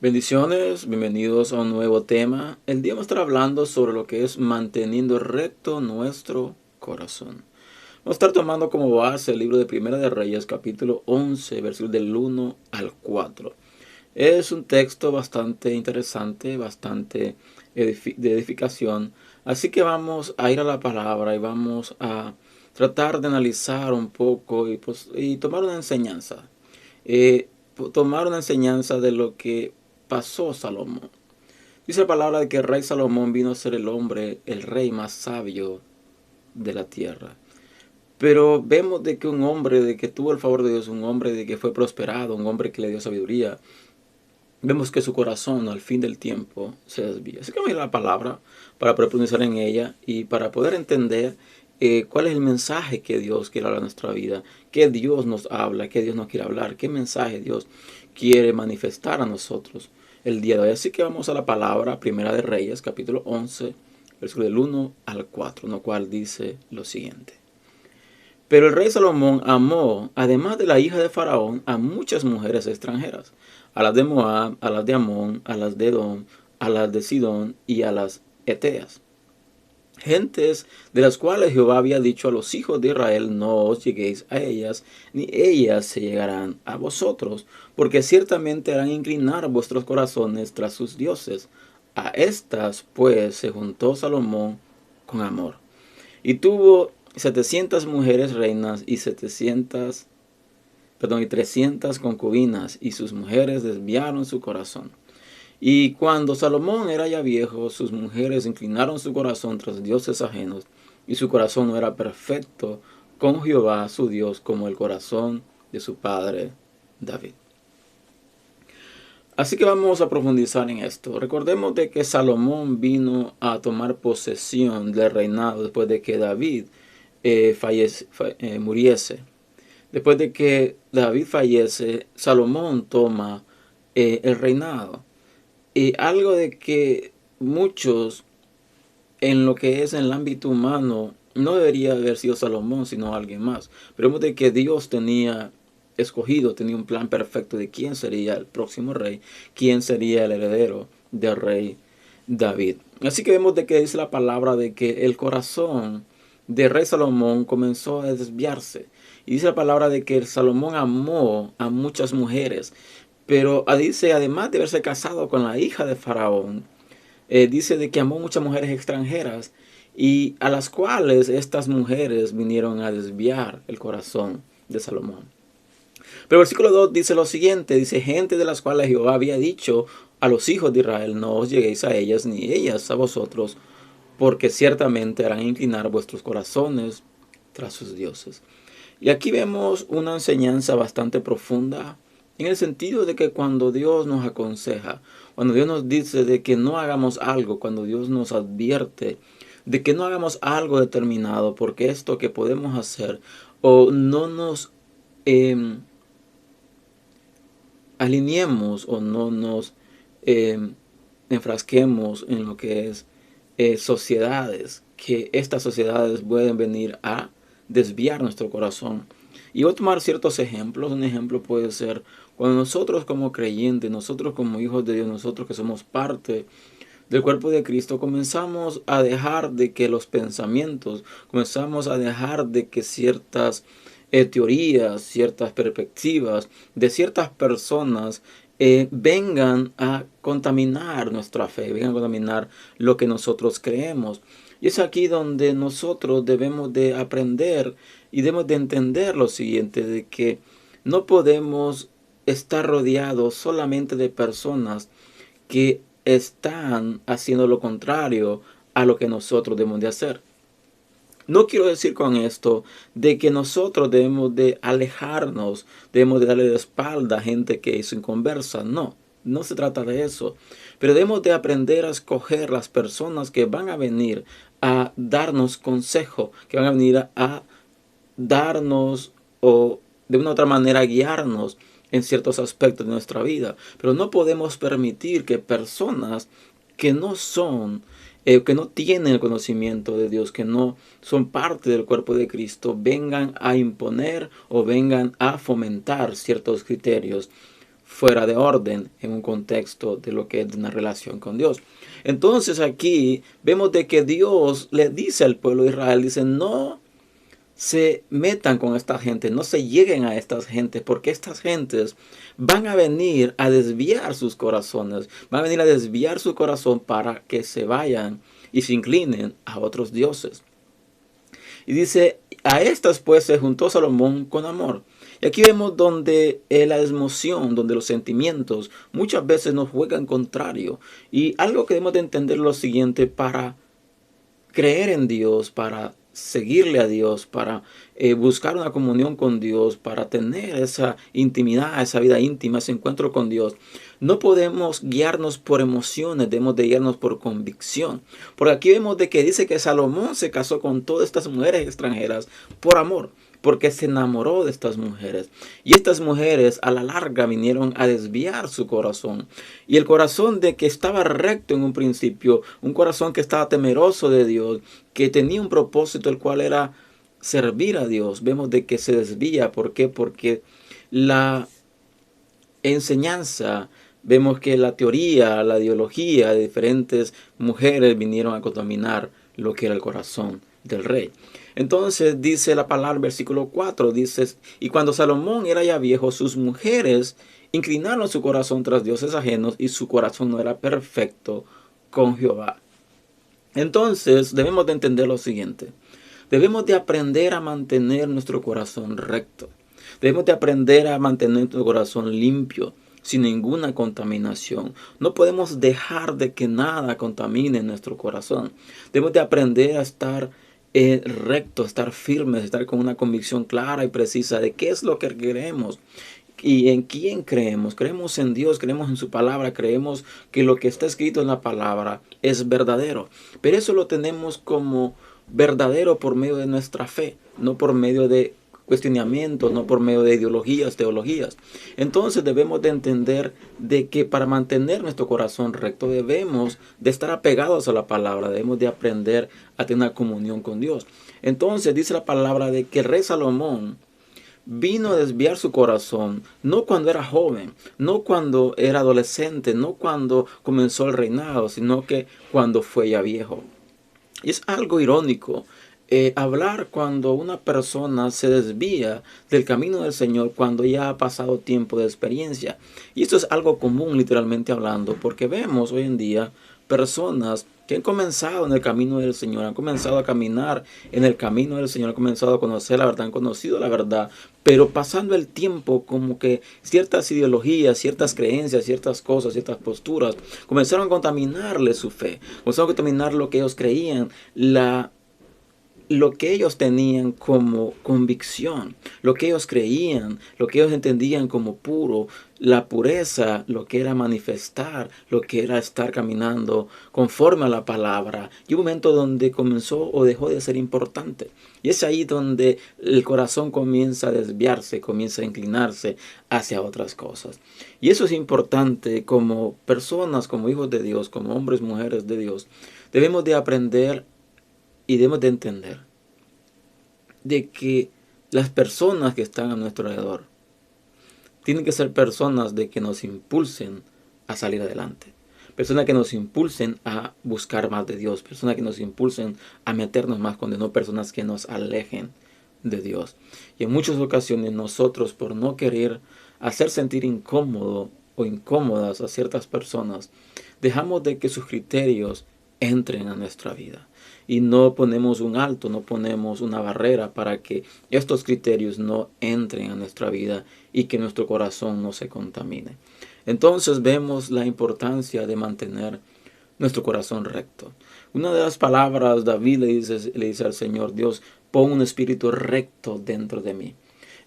Bendiciones, bienvenidos a un nuevo tema. El día vamos a estar hablando sobre lo que es manteniendo recto nuestro corazón. Vamos a estar tomando como base el libro de Primera de Reyes, capítulo 11, versículos del 1 al 4. Es un texto bastante interesante, bastante de edificación. Así que vamos a ir a la palabra y vamos a tratar de analizar un poco y tomar una enseñanza. Tomar una enseñanza de lo que pasó Salomón. Dice la palabra de que el rey Salomón vino a ser el hombre, el rey más sabio de la tierra. Pero vemos de que un hombre de que tuvo el favor de Dios, un hombre de que fue prosperado, un hombre que le dio sabiduría, vemos que su corazón al fin del tiempo se desvía. Así que vamos a ir a la palabra para poder profundizar en ella y para poder entender cuál es el mensaje que Dios quiere hablar en nuestra vida, qué Dios nos habla, qué Dios nos quiere hablar, qué mensaje Dios quiere manifestar a nosotros el día de hoy. Así que vamos a la palabra Primera de Reyes, capítulo 11, versículo del 1 al 4, lo cual dice lo siguiente. Pero el rey Salomón amó, además de la hija de Faraón, a muchas mujeres extranjeras, a las de Moab, a las de Amón, a las de Edom, a las de Sidón y a las Eteas. Gentes de las cuales Jehová había dicho a los hijos de Israel, no os lleguéis a ellas, ni ellas se llegarán a vosotros, porque ciertamente harán inclinar vuestros corazones tras sus dioses. A estas, pues, se juntó Salomón con amor. Y tuvo 700 mujeres reinas y 300 concubinas, y sus mujeres desviaron su corazón. Y cuando Salomón era ya viejo, sus mujeres inclinaron su corazón tras dioses ajenos, y su corazón no era perfecto con Jehová su Dios como el corazón de su padre David. Así que vamos a profundizar en esto. Recordemos de que Salomón vino a tomar posesión del reinado después de que David muriese. Después de que David fallece, Salomón toma el reinado. Y algo de que muchos en lo que es en el ámbito humano no debería haber sido Salomón, sino alguien más. Pero vemos de que Dios tenía escogido, tenía un plan perfecto de quién sería el próximo rey, quién sería el heredero del rey David. Así que vemos de que dice la palabra de que el corazón del rey Salomón comenzó a desviarse. Y dice la palabra de que Salomón amó a muchas mujeres. Pero dice, además de haberse casado con la hija de Faraón, dice de que amó muchas mujeres extranjeras y a las cuales estas mujeres vinieron a desviar el corazón de Salomón. Pero el versículo 2 dice lo siguiente, dice, gente de las cuales Jehová había dicho a los hijos de Israel, no os lleguéis a ellas ni ellas a vosotros, porque ciertamente harán inclinar vuestros corazones tras sus dioses. Y aquí vemos una enseñanza bastante profunda en el sentido de que cuando Dios nos aconseja, cuando Dios nos dice de que no hagamos algo, cuando Dios nos advierte de que no hagamos algo determinado, porque esto que podemos hacer o no nos eh, alineemos o no nos eh, enfrasquemos en lo que es sociedades, que estas sociedades pueden venir a desviar nuestro corazón. Y voy a tomar ciertos ejemplos. Un ejemplo puede ser cuando nosotros como creyentes, nosotros como hijos de Dios, nosotros que somos parte del cuerpo de Cristo, comenzamos a dejar de que los pensamientos, comenzamos a dejar de que ciertas teorías, ciertas perspectivas de ciertas personas vengan a contaminar nuestra fe, vengan a contaminar lo que nosotros creemos. Y es aquí donde nosotros debemos de aprender y debemos de entender lo siguiente, de que no podemos estar rodeados solamente de personas que están haciendo lo contrario a lo que nosotros debemos de hacer. No quiero decir con esto de que nosotros debemos de alejarnos, debemos de darle la espalda a gente que es inconversa. No, no se trata de eso. Pero debemos de aprender a escoger las personas que van a venir a darnos consejo, que van a venir a darnos o de una u otra manera guiarnos en ciertos aspectos de nuestra vida. Pero no podemos permitir que personas que no son, que no tienen el conocimiento de Dios, que no son parte del cuerpo de Cristo, vengan a imponer o vengan a fomentar ciertos criterios fuera de orden en un contexto de lo que es una relación con Dios. Entonces aquí vemos de que Dios le dice al pueblo de Israel, dice, no se metan con esta gente, no se lleguen a estas gentes, porque estas gentes van a venir a desviar sus corazones, van a venir a desviar su corazón para que se vayan y se inclinen a otros dioses. Y dice, a estas pues se juntó Salomón con amor. Y aquí vemos donde la emoción, donde los sentimientos muchas veces nos juegan contrario. Y algo que debemos de entender es lo siguiente: para creer en Dios, para seguirle a Dios, para buscar una comunión con Dios, para tener esa intimidad, esa vida íntima, ese encuentro con Dios, no podemos guiarnos por emociones, debemos de guiarnos por convicción. Porque aquí vemos de que dice que Salomón se casó con todas estas mujeres extranjeras por amor, porque se enamoró de estas mujeres. Y estas mujeres a la larga vinieron a desviar su corazón. Y el corazón de que estaba recto en un principio, un corazón que estaba temeroso de Dios, que tenía un propósito el cual era servir a Dios, vemos de que se desvía. ¿Por qué? Porque la enseñanza, vemos que la teoría, la ideología de diferentes mujeres vinieron a contaminar lo que era el corazón del rey. Entonces dice la palabra, versículo 4, dice, y cuando Salomón era ya viejo, sus mujeres inclinaron su corazón tras dioses ajenos y su corazón no era perfecto con Jehová. Entonces debemos de entender lo siguiente: debemos de aprender a mantener nuestro corazón recto. Debemos de aprender a mantener nuestro corazón limpio, sin ninguna contaminación. No podemos dejar de que nada contamine nuestro corazón. Debemos de aprender a estar recto, estar firmes, estar con una convicción clara y precisa de qué es lo que queremos y en quién creemos. Creemos en Dios, creemos en su palabra, creemos que lo que está escrito en la palabra es verdadero. Pero eso lo tenemos como verdadero por medio de nuestra fe, no por medio de cuestionamientos, no por medio de ideologías, teologías. Entonces debemos de entender de que para mantener nuestro corazón recto debemos de estar apegados a la palabra, debemos de aprender a tener una comunión con Dios. Entonces dice la palabra de que el rey Salomón vino a desviar su corazón, no cuando era joven, no cuando era adolescente, no cuando comenzó el reinado, sino que cuando fue ya viejo. Y es algo irónico hablar cuando una persona se desvía del camino del Señor cuando ya ha pasado tiempo de experiencia. Y esto es algo común, literalmente hablando, porque vemos hoy en día personas que han comenzado en el camino del Señor, han comenzado a caminar en el camino del Señor, han comenzado a conocer la verdad, han conocido la verdad, pero pasando el tiempo, como que ciertas ideologías, ciertas creencias, ciertas cosas, ciertas posturas comenzaron a contaminarle su fe, comenzaron a contaminar lo que ellos creían, lo que ellos tenían como convicción, lo que ellos creían, lo que ellos entendían como puro, la pureza, lo que era manifestar, lo que era estar caminando conforme a la palabra. Y un momento donde comenzó o dejó de ser importante. Y es ahí donde el corazón comienza a desviarse, comienza a inclinarse hacia otras cosas. Y eso es importante como personas, como hijos de Dios, como hombres, mujeres de Dios. Debemos de aprender y debemos de entender de que las personas que están a nuestro alrededor tienen que ser personas de que nos impulsen a salir adelante. Personas que nos impulsen a buscar más de Dios. Personas que nos impulsen a meternos más con Dios. No personas que nos alejen de Dios. Y en muchas ocasiones nosotros, por no querer hacer sentir incómodo o incómodas a ciertas personas, dejamos de que sus criterios entren a nuestra vida. Y no ponemos un alto, no ponemos una barrera para que estos criterios no entren a nuestra vida y que nuestro corazón no se contamine. Entonces vemos la importancia de mantener nuestro corazón recto. Una de las palabras David le dice al Señor: Dios, pon un espíritu recto dentro de mí.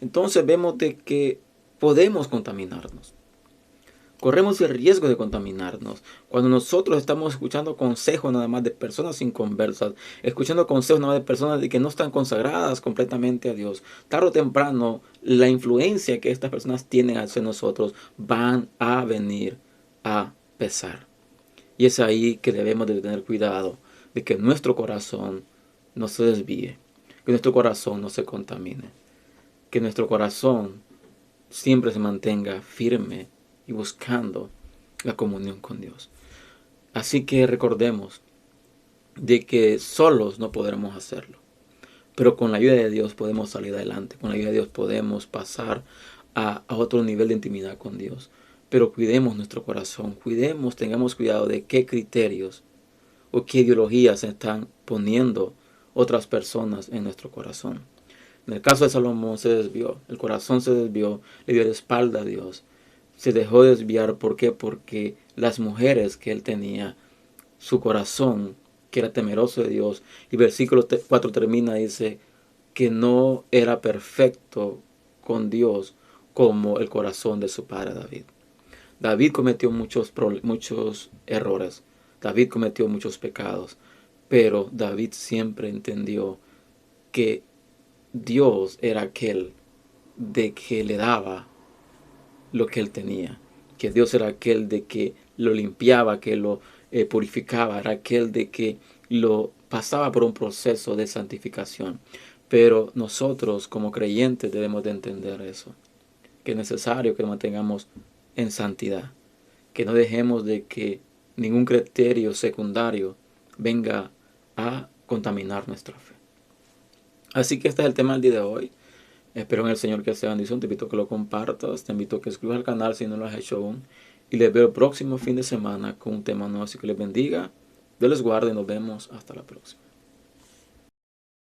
Entonces vemos de que podemos contaminarnos. Corremos el riesgo de contaminarnos cuando nosotros estamos escuchando consejos nada más de personas inconversas, escuchando consejos nada más de personas de que no están consagradas completamente a Dios. Tarde o temprano, la influencia que estas personas tienen hacia nosotros van a venir a pesar. Y es ahí que debemos de tener cuidado de que nuestro corazón no se desvíe, que nuestro corazón no se contamine, que nuestro corazón siempre se mantenga firme y buscando la comunión con Dios. Así que recordemos de que solos no podremos hacerlo, pero con la ayuda de Dios podemos salir adelante, con la ayuda de Dios podemos pasar a otro nivel de intimidad con Dios. Pero cuidemos nuestro corazón, tengamos cuidado de qué criterios o qué ideologías están poniendo otras personas en nuestro corazón. En el caso de Salomón se desvió, el corazón se desvió, le dio la espalda a Dios, se dejó desviar. ¿Por qué? Porque las mujeres que él tenía, su corazón, que era temeroso de Dios, y versículo 4 termina, dice que no era perfecto con Dios como el corazón de su padre David. David cometió muchos errores, David cometió muchos pecados, pero David siempre entendió que Dios era aquel de que le daba lo que él tenía, que Dios era aquel de que lo limpiaba, que lo purificaba, era aquel de que lo pasaba por un proceso de santificación. Pero nosotros como creyentes debemos de entender eso, que es necesario que nos mantengamos en santidad, que no dejemos de que ningún criterio secundario venga a contaminar nuestra fe. Así que este es el tema del día de hoy. Espero en el Señor que sea bendición. Te invito a que lo compartas. Te invito a que suscribas al canal si no lo has hecho aún. Y les veo el próximo fin de semana con un tema nuevo. Así que les bendiga. Dios les guarde y nos vemos hasta la próxima.